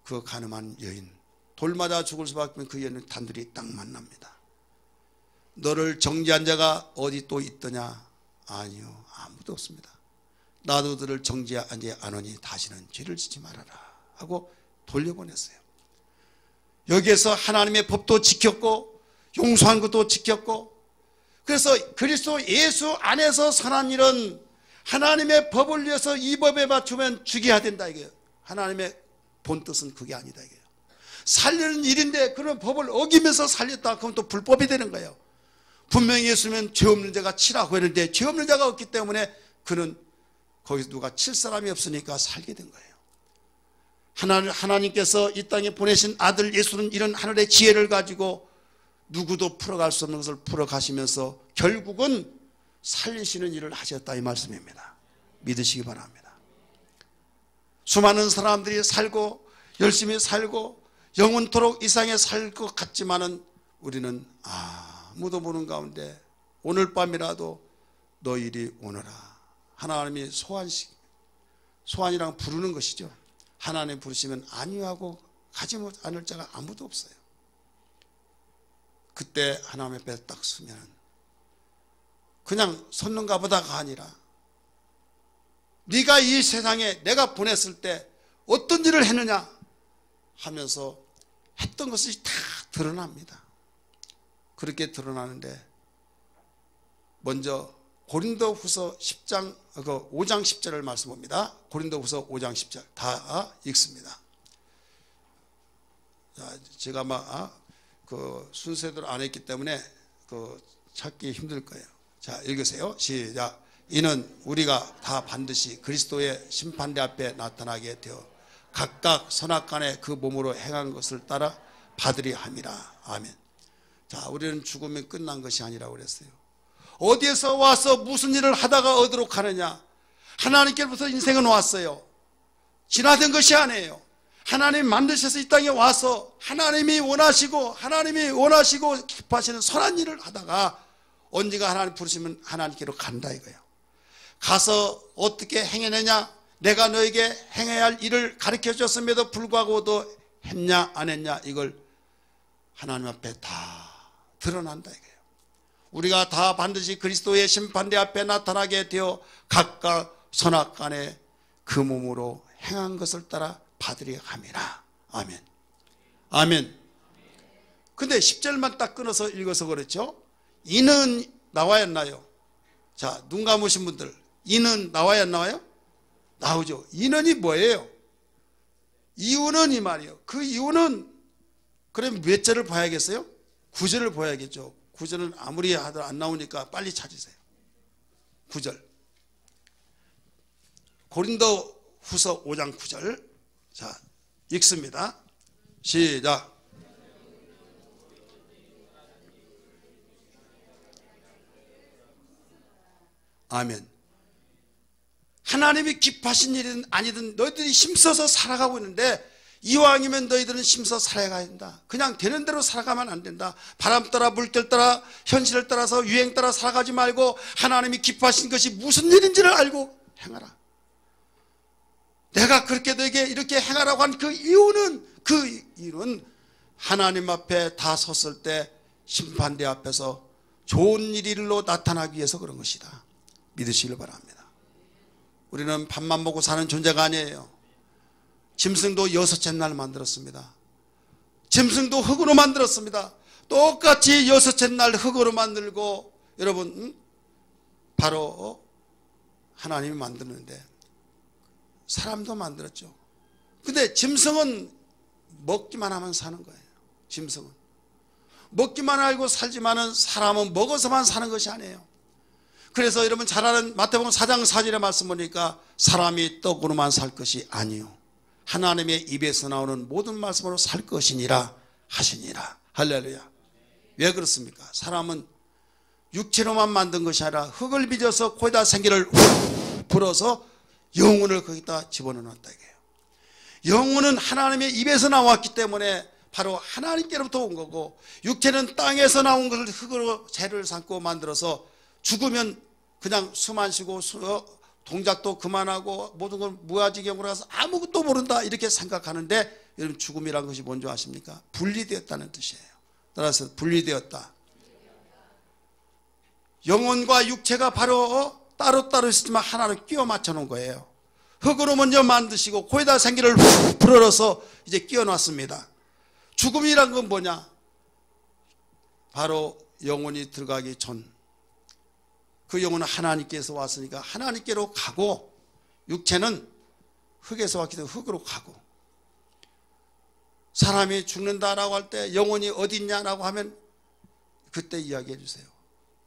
그 가늠한 여인. 돌마다 죽을 수밖에 없는 그 여인은 단둘이 딱 만납니다. 너를 정죄한 자가 어디 또 있더냐? 아니요, 아무도 없습니다. 나도 너를 정죄하지 않으니 다시는 죄를 짓지 말아라 하고 돌려보냈어요. 여기에서 하나님의 법도 지켰고 용서한 것도 지켰고, 그래서 그리스도 예수 안에서 선한 일은 하나님의 법을 위해서 이 법에 맞추면 죽여야 된다 이거예요. 하나님의 본뜻은 그게 아니다 이거예요. 살리는 일인데 그런 법을 어기면서 살렸다 그러면 또 불법이 되는 거예요. 분명히 예수님은 죄 없는 자가 치라고 했는데 죄 없는 자가 없기 때문에 그는 거기서 누가 칠 사람이 없으니까 살게 된 거예요. 하나님께서 이 땅에 보내신 아들 예수는 이런 하늘의 지혜를 가지고 누구도 풀어갈 수 없는 것을 풀어가시면서 결국은 살리시는 일을 하셨다 이 말씀입니다. 믿으시기 바랍니다. 수많은 사람들이 살고 열심히 살고 영원토록 이 세상에 살 것 같지만은 우리는 아무도 보는 가운데 오늘 밤이라도 너 이리 오너라. 하나님이 소환이랑 부르는 것이죠. 하나님 부르시면 아니하고 가지 않을 자가 아무도 없어요. 그때 하나님 앞에 딱 서면 그냥 섰는가 보다가 아니라 네가 이 세상에 내가 보냈을 때 어떤 일을 했느냐 하면서 했던 것이 다 드러납니다. 그렇게 드러나는데 먼저 고린도후서 10장 5장 10절을 말씀 봅니다. 고린도후서 5장 10절 다 읽습니다. 자, 제가 그 순서대로 안 했기 때문에 찾기 힘들 거예요. 자, 읽으세요. 시작. 이는 우리가 다 반드시 그리스도의 심판대 앞에 나타나게 되어 각각 선악간에 그 몸으로 행한 것을 따라 받으리 함이라. 아멘. 자, 우리는 죽으면 끝난 것이 아니라고 그랬어요. 어디에서 와서 무슨 일을 하다가 어디로 가느냐? 하나님께로부터 인생은 왔어요. 지나된 것이 아니에요. 하나님 만드셔서 이 땅에 와서 하나님이 원하시고 기뻐하시는 선한 일을 하다가 언젠가 하나님 부르시면 하나님께로 간다 이거예요. 가서 어떻게 행해내냐? 내가 너에게 행해야 할 일을 가르쳐 줬음에도 불구하고 너 했냐 안 했냐 이걸 하나님 앞에 다 드러난다 이거예요. 우리가 다 반드시 그리스도의 심판대 앞에 나타나게 되어 각각 선악간에 그 몸으로 행한 것을 따라 받으리 함이라. 아멘. 아멘. 근데 10절만 딱 끊어서 읽어서 그렇죠. 이는 나와야 나요. 자, 눈 감으신 분들 이는 나와야 나와요? 나오죠. 이는이 뭐예요? 이유는 이 말이에요. 그 이유는 그럼 몇 절을 봐야겠어요? 9절을 봐야겠죠. 9절은 아무리 하더라도 안 나오니까 빨리 찾으세요. 9절 고린도 후서 5장 9절. 자, 읽습니다. 시작. 아멘. 하나님이 기뻐하신 일이든 아니든 너희들이 힘써서 살아가고 있는데, 이왕이면 너희들은 힘써 살아가야 된다. 그냥 되는 대로 살아가면 안 된다. 바람 따라 물결 따라 현실을 따라서 유행 따라 살아가지 말고 하나님이 기뻐하신 것이 무슨 일인지를 알고 행하라. 내가 그렇게 너에게 이렇게 행하라고 한 그 이유는 하나님 앞에 다 섰을 때 심판대 앞에서 좋은 일로 나타나기 위해서 그런 것이다. 믿으시길 바랍니다. 우리는 밥만 먹고 사는 존재가 아니에요. 짐승도 6째 날 만들었습니다. 짐승도 흙으로 만들었습니다. 똑같이 6째 날 흙으로 만들고, 여러분, 바로 하나님이 만드는데 사람도 만들었죠. 근데 짐승은 먹기만 하면 사는 거예요. 짐승은 먹기만 알고 살지만은 사람은 먹어서만 사는 것이 아니에요. 그래서 여러분 잘 아는 마태복음 4장 4절의 말씀 보니까 사람이 떡으로만 살 것이 아니요 하나님의 입에서 나오는 모든 말씀으로 살 것이니라 하시니라. 할렐루야. 왜 그렇습니까? 사람은 육체로만 만든 것이 아니라 흙을 빚어서 거기다 생기를 훅 불어서 영혼을 거기다 집어넣었다 이게요. 영혼은 하나님의 입에서 나왔기 때문에 바로 하나님께로부터 온 거고, 육체는 땅에서 나온 것을 흙으로 재를 삼고 만들어서 죽으면 그냥 숨 안 쉬고 동작도 그만하고 모든 걸 무아지경으로 가서 아무것도 모른다 이렇게 생각하는데, 여러분 죽음이란 것이 뭔지 아십니까? 분리되었다는 뜻이에요. 따라서 분리되었다. 영혼과 육체가 바로 따로따로 있었지만 하나를 끼워 맞춰 놓은 거예요. 흙으로 먼저 만드시고 거기다 생기를 훅 불어넣어서 이제 끼워 놨습니다. 죽음이란 건 뭐냐? 바로 영혼이 들어가기 전, 그 영혼은 하나님께서 왔으니까 하나님께로 가고, 육체는 흙에서 왔기 때문에 흙으로 가고, 사람이 죽는다라고 할 때 영혼이 어디 있냐라고 하면 그때 이야기해 주세요.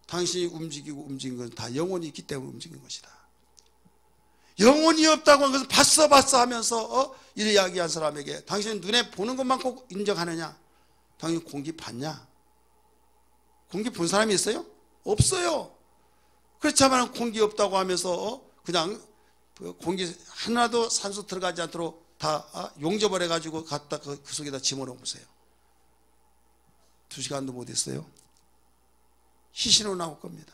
당신이 움직이고 움직인 건 다 영혼이 있기 때문에 움직인 것이다. 영혼이 없다고 하는 것은 봤어 하면서 이 이야기한 사람에게 당신은 눈에 보는 것만 꼭 인정하느냐? 당신 공기 봤냐? 공기 본 사람이 있어요? 없어요. 그렇지만 공기 없다고 하면서 그냥 공기 하나도 산소 들어가지 않도록 다 용접을 해가지고 갖다 그 속에다 집어넣어 보세요. 2시간도 못 했어요. 희신으로 나올 겁니다.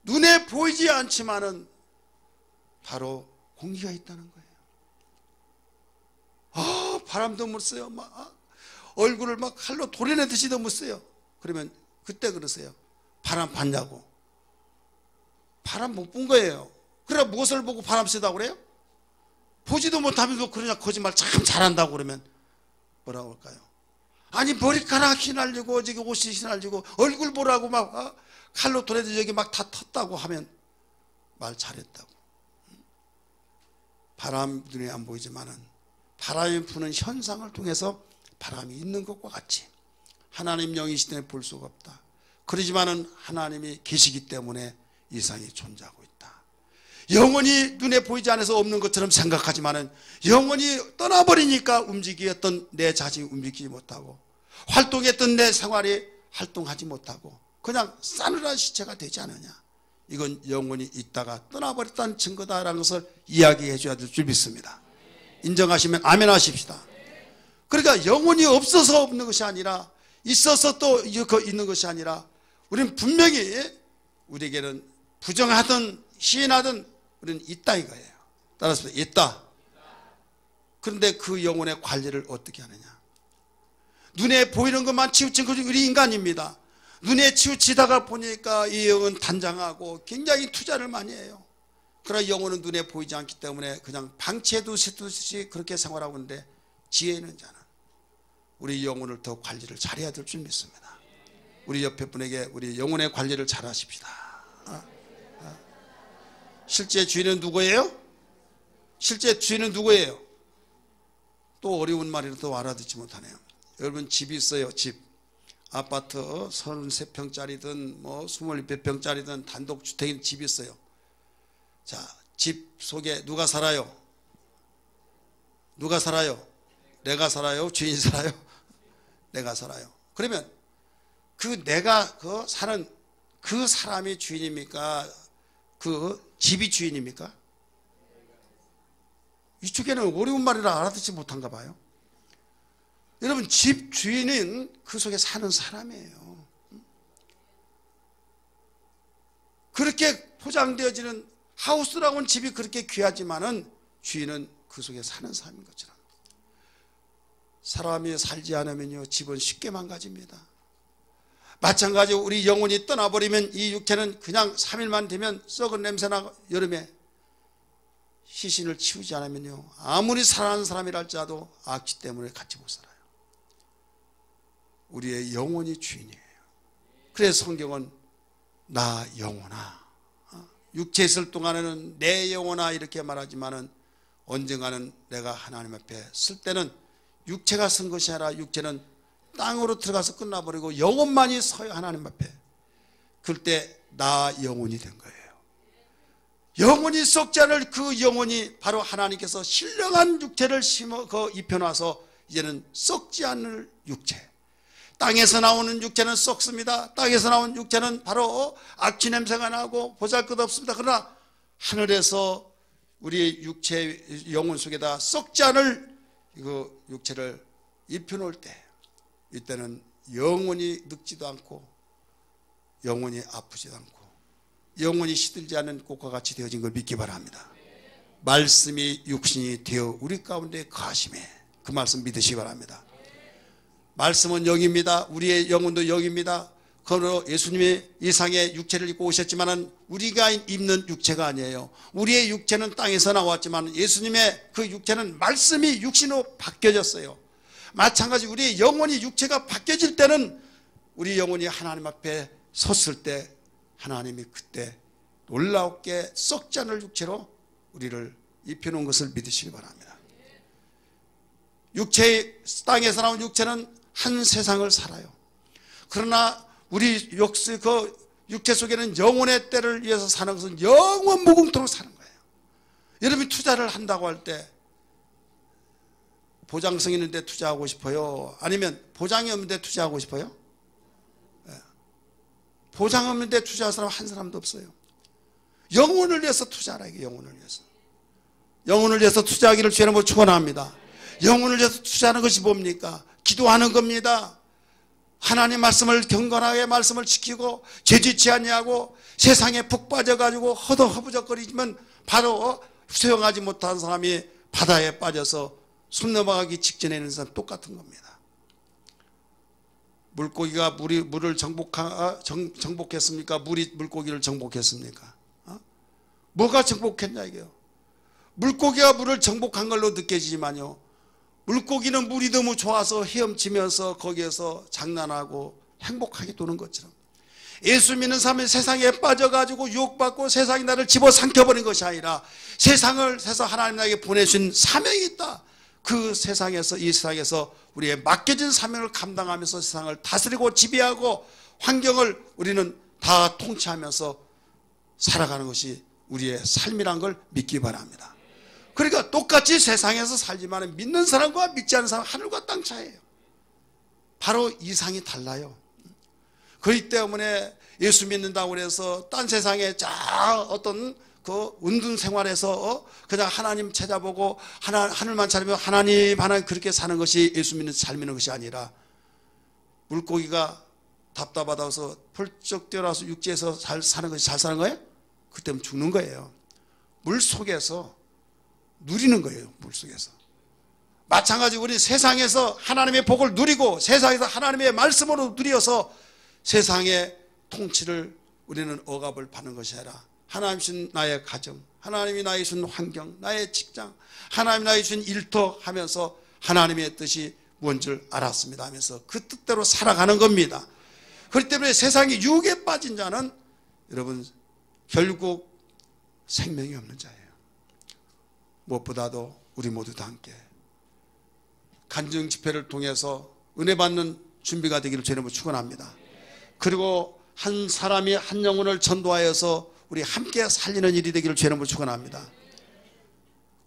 눈에 보이지 않지만은 바로 공기가 있다는 거예요. 바람도 못 쐬요. 얼굴을 막 칼로 도려내듯이 못 쐬요. 그러면 그때 그러세요. 바람 봤냐고. 바람 못 본 거예요. 그래 무엇을 보고 바람 쐬다고 그래요? 보지도 못하면서 그러냐 거짓말 참 잘한다고 그러면 뭐라고 할까요? 아니 머리카락 휘날리고 저기 옷이 휘날리고 얼굴 보라고 막 칼로 도래도 여기 막 다 텄다고 하면 말 잘했다고. 바람 눈에 안 보이지만은 바람이 부는 현상을 통해서 바람이 있는 것과 같이 하나님 영이시 때문에 볼 수가 없다. 그러지만은 하나님이 계시기 때문에 이상이 존재하고 있다. 영원히 눈에 보이지 않아서 없는 것처럼 생각하지만은 영원히 떠나버리니까 움직이었던 내 자신이 움직이지 못하고 활동했던 내 생활이 활동하지 못하고 그냥 싸늘한 시체가 되지 않느냐. 이건 영원히 있다가 떠나버렸다는 증거다라는 것을 이야기해 줘야 될 줄 믿습니다. 인정하시면 아멘 하십시다. 그러니까 영혼이 없어서 없는 것이 아니라 있어서 또 있는 것이 아니라 우리는 분명히 우리에게는 부정하든 시인하든 우리는 있다 이거예요. 따라서 있다. 그런데 그 영혼의 관리를 어떻게 하느냐. 눈에 보이는 것만 치우친 것이 우리 인간입니다. 눈에 치우치다가 보니까 이 영은 단장하고 굉장히 투자를 많이 해요. 그러나 영혼은 눈에 보이지 않기 때문에 그냥 방치해두듯이 그렇게 생활하고 있는데, 지혜 있는 자는 우리 영혼을 더 관리를 잘해야 될 줄 믿습니다. 우리 옆에 분에게 우리 영혼의 관리를 잘 하십시다. 실제 주인은 누구예요? 실제 주인은 누구예요? 또 어려운 말이라도 알아듣지 못하네요. 여러분 집이 있어요. 집. 아파트 33평짜리든 뭐 22평짜리든 단독주택인 집이 있어요. 자, 집 속에 누가 살아요? 누가 살아요? 내가 살아요? 주인이 살아요? 내가 살아요. 그러면 그 내가 그 사는 그 사람이 주인입니까? 그 집이 주인입니까? 이쪽에는 어려운 말이라 알아듣지 못한가 봐요. 여러분, 집 주인은 그 속에 사는 사람이에요. 그렇게 포장되어지는 하우스라고는 집이 그렇게 귀하지만은 주인은 그 속에 사는 사람인 것처럼. 사람이 살지 않으면요, 집은 쉽게 망가집니다. 마찬가지로 우리 영혼이 떠나버리면 이 육체는 그냥 3일만 되면 썩은 냄새나고, 여름에 시신을 치우지 않으면요, 아무리 사랑하는 사람이랄지라도 악취 때문에 같이 못 살아요. 우리의 영혼이 주인이에요. 그래서 성경은 나 영혼아, 육체에 있을 동안에는 내 영혼아 이렇게 말하지만은 언젠가는 내가 하나님 앞에 쓸 때는 육체가 쓴 것이 아니라 육체는 땅으로 들어가서 끝나버리고 영혼만이 서요, 하나님 앞에. 그럴 때 나 영혼이 된 거예요. 영혼이 썩지 않을 그 영혼이 바로 하나님께서 신령한 육체를 입혀놔서 이제는 썩지 않을 육체. 땅에서 나오는 육체는 썩습니다. 땅에서 나온 육체는 바로 악취 냄새가 나고 보잘것없습니다. 그러나 하늘에서 우리의 육체, 영혼 속에다 썩지 않을 그 육체를 입혀놓을 때, 이때는 영혼이 늙지도 않고 영혼이 아프지도 않고 영혼이 시들지 않는 꽃과 같이 되어진 걸 믿기 바랍니다. 말씀이 육신이 되어 우리 가운데 거하심에, 그 말씀 믿으시기 바랍니다. 말씀은 영입니다. 우리의 영혼도 영입니다. 그러므로 예수님이 이 상에 육체를 입고 오셨지만은 우리가 입는 육체가 아니에요. 우리의 육체는 땅에서 나왔지만 예수님의 그 육체는 말씀이 육신으로 바뀌어졌어요. 마찬가지 우리의 영혼이 육체가 바뀌어질 때는 우리 영혼이 하나님 앞에 섰을 때 하나님이 그때 놀랍게 썩지 않을 육체로 우리를 입혀놓은 것을 믿으시기 바랍니다. 땅에서 나온 육체는 한 세상을 살아요. 그러나 우리 육체 속에는 영혼의 때를 위해서 사는 것은 영원 무궁토록 사는 거예요. 여러분이 투자를 한다고 할 때 보장성 있는데 투자하고 싶어요? 아니면 보장이 없는데 투자하고 싶어요? 보장 없는데 투자할 사람 한 사람도 없어요. 영혼을 위해서 투자하라, 이게 영혼을 위해서. 영혼을 위해서 투자하기를 주님으로 축원합니다. 영혼을 위해서 투자하는 것이 뭡니까? 기도하는 겁니다. 하나님 말씀을 경건하게 말씀을 지키고 죄짓지 아니하고 세상에 푹 빠져가지고 허덕허부적거리지만 바로 수용하지 못한 사람이 바다에 빠져서 숨 넘어가기 직전에 있는 사람 똑같은 겁니다. 물고기가 물을 정복했습니까? 물이 물고기를 정복했습니까? 뭐가 정복했냐 이게요. 물고기가 물을 정복한 걸로 느껴지지만요, 물고기는 물이 너무 좋아서 헤엄치면서 거기에서 장난하고 행복하게 노는 것처럼 예수 믿는 사람이 세상에 빠져가지고 유혹받고 세상이 나를 집어삼켜버린 것이 아니라 세상을 해서 하나님 나에게 보내신 사명이 있다. 그 세상에서, 이 세상에서 우리의 맡겨진 사명을 감당하면서 세상을 다스리고 지배하고 환경을 우리는 다 통치하면서 살아가는 것이 우리의 삶이란 걸 믿기 바랍니다. 그러니까 똑같이 세상에서 살지만 믿는 사람과 믿지 않는 사람 하늘과 땅 차이예요. 바로 이상이 달라요. 그렇기 때문에 예수 믿는다고 해서 딴 세상에 어떤 그 운동 생활에서 그냥 하나님 찾아보고 하늘만 찾으면 하나님 그렇게 사는 것이 예수 믿는 잘 믿는 것이 아니라, 물고기가 답답하다서 펄쩍 뛰어나서 육지에서 잘 사는 것이 잘 사는 거예요? 그때면 죽는 거예요. 물 속에서 누리는 거예요. 물 속에서. 마찬가지 우리 세상에서 하나님의 복을 누리고 세상에서 하나님의 말씀으로 누려서 세상의 통치를 우리는 억압을 받는 것이 아니라 하나님 주신 나의 가정, 하나님이 나에게 주신 환경, 나의 직장, 하나님이 나에게 주신 일터 하면서 하나님의 뜻이 뭔 줄 알았습니다 하면서 그 뜻대로 살아가는 겁니다. 그렇기 때문에 세상에 유혹에 빠진 자는 여러분 결국 생명이 없는 자예요. 무엇보다도 우리 모두 다 함께 간증 집회를 통해서 은혜 받는 준비가 되기를 주님으로 축원합니다. 그리고 한 사람이 한 영혼을 전도하여서 우리 함께 살리는 일이 되기를 주의 이름으로 축원합니다.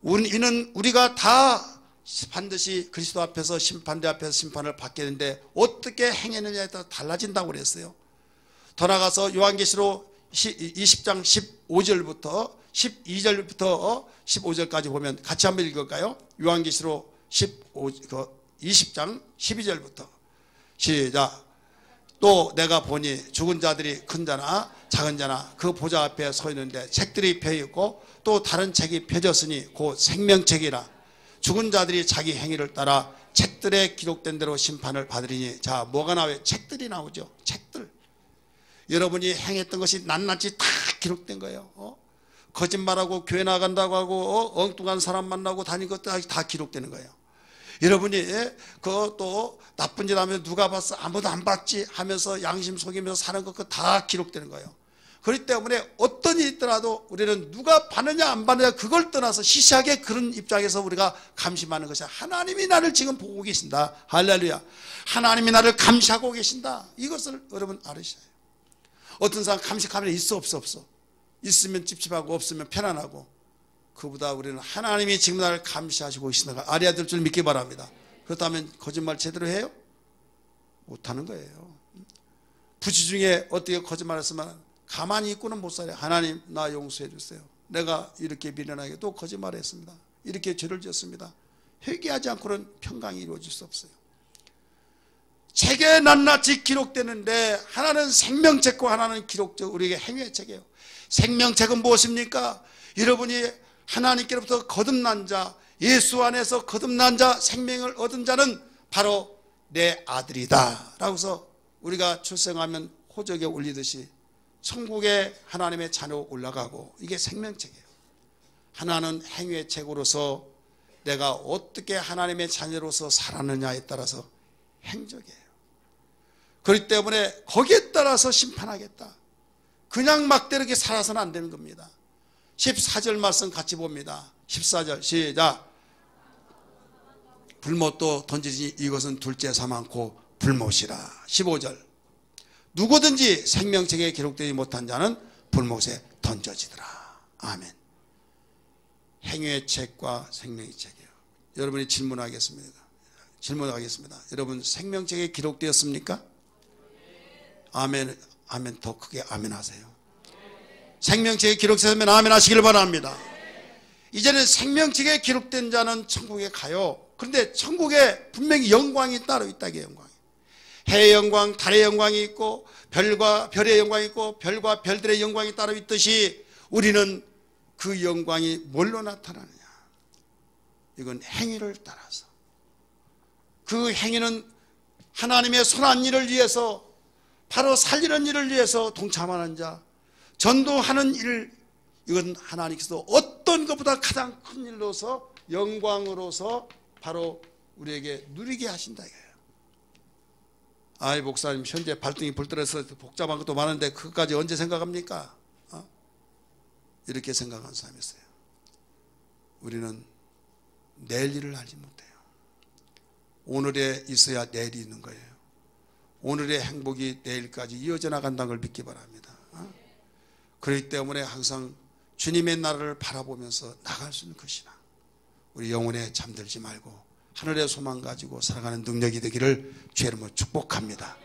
이는 우리가 다 반드시 그리스도 앞에서 심판대 앞에서 심판을 받게 되는데 어떻게 행했느냐에 따라 달라진다고 그랬어요. 더 나아가서 요한계시록 20장 15절부터 12절부터 15절까지 보면 같이 한번 읽을까요? 요한계시록 20장 12절부터 시작. 또 내가 보니 죽은 자들이 큰 자나 작은 자나 그 보좌 앞에 서 있는데 책들이 펴있고 또 다른 책이 펴졌으니 곧 생명책이라. 죽은 자들이 자기 행위를 따라 책들에 기록된 대로 심판을 받으리니. 자, 뭐가 나와요? 책들이 나오죠. 책들. 여러분이 행했던 것이 낱낱이 다 기록된 거예요. 거짓말하고 교회 나간다고 하고 엉뚱한 사람 만나고 다니는 것도 다 기록되는 거예요. 여러분이 그것도 나쁜 짓 하면 누가 봤어? 아무도 안 봤지 하면서 양심 속이면서 사는 것 다 기록되는 거예요. 그렇기 때문에 어떤 일이 있더라도 우리는 누가 봤느냐 안 봤느냐 그걸 떠나서 시시하게 그런 입장에서 우리가 감심하는 것이 하나님이 나를 지금 보고 계신다. 할렐루야. 하나님이 나를 감시하고 계신다. 이것을 여러분 알으셔야 해요. 어떤 사람 감시 카메라 있어 없어? 있으면 찝찝하고 없으면 편안하고, 그보다 우리는 하나님이 지금 나를 감시하시고 계신다가 알아야 될 줄 믿기 바랍니다. 그렇다면 거짓말 제대로 해요? 못하는 거예요. 부지 중에 어떻게 거짓말했으면 가만히 있고는 못 살아요. 하나님 나 용서해 주세요. 내가 이렇게 미련하게 또 거짓말했습니다. 이렇게 죄를 지었습니다. 회개하지 않고는 평강이 이루어질 수 없어요. 책에 낱낱이 기록되는데 하나는 생명책과 하나는 기록적 우리에게 행위의 책이에요. 생명책은 무엇입니까? 여러분이 하나님께로부터 거듭난 자, 예수 안에서 거듭난 자, 생명을 얻은 자는 바로 내 아들이다 라고 해서 우리가 출생하면 호적에 올리듯이 천국에 하나님의 자녀 올라가고, 이게 생명책이에요. 하나는 행위의 책으로서 내가 어떻게 하나님의 자녀로서 살았느냐에 따라서 행적이에요. 그렇기 때문에 거기에 따라서 심판하겠다. 그냥 막대로 이렇게 살아서는 안 되는 겁니다. 14절 말씀 같이 봅니다. 14절 시작. 불못도 던지지 이것은 둘째 사망고 불못이라. 15절 누구든지 생명책에 기록되지 못한 자는 불못에 던져지더라. 아멘. 행위의 책과 생명의 책이에요. 여러분이 질문하겠습니다. 여러분 생명책에 기록되었습니까? 아멘. 아멘. 더 크게 아멘 하세요. 생명책에 기록되었으면 아멘 하시길 바랍니다. 이제는 생명책에 기록된 자는 천국에 가요. 그런데 천국에 분명히 영광이 따로 있다. 그 영광이. 해의 영광, 달의 영광이 있고 별과 별의 영광이 있고 별과 별들의 영광이 따로 있듯이 우리는 그 영광이 뭘로 나타나느냐? 이건 행위를 따라서. 그 행위는 하나님의 선한 일을 위해서, 바로 살리는 일을 위해서 동참하는 자, 전도하는 일, 이건 하나님께서 어떤 것보다 가장 큰 일로서 영광으로서 바로 우리에게 누리게 하신다 이거예요. 아이 목사님 현재 발등이 불들어서 복잡한 것도 많은데 그것까지 언제 생각합니까? 이렇게 생각하는 사람이 있어요. 우리는 내일 일을 알지 못해요. 오늘에 있어야 내일이 있는 거예요. 오늘의 행복이 내일까지 이어져 나간다는 걸 믿기 바랍니다. 그렇기 때문에 항상 주님의 나라를 바라보면서 나갈 수 있는 것이나 우리 영혼에 잠들지 말고 하늘의 소망 가지고 살아가는 능력이 되기를 주의 이름으로 축복합니다.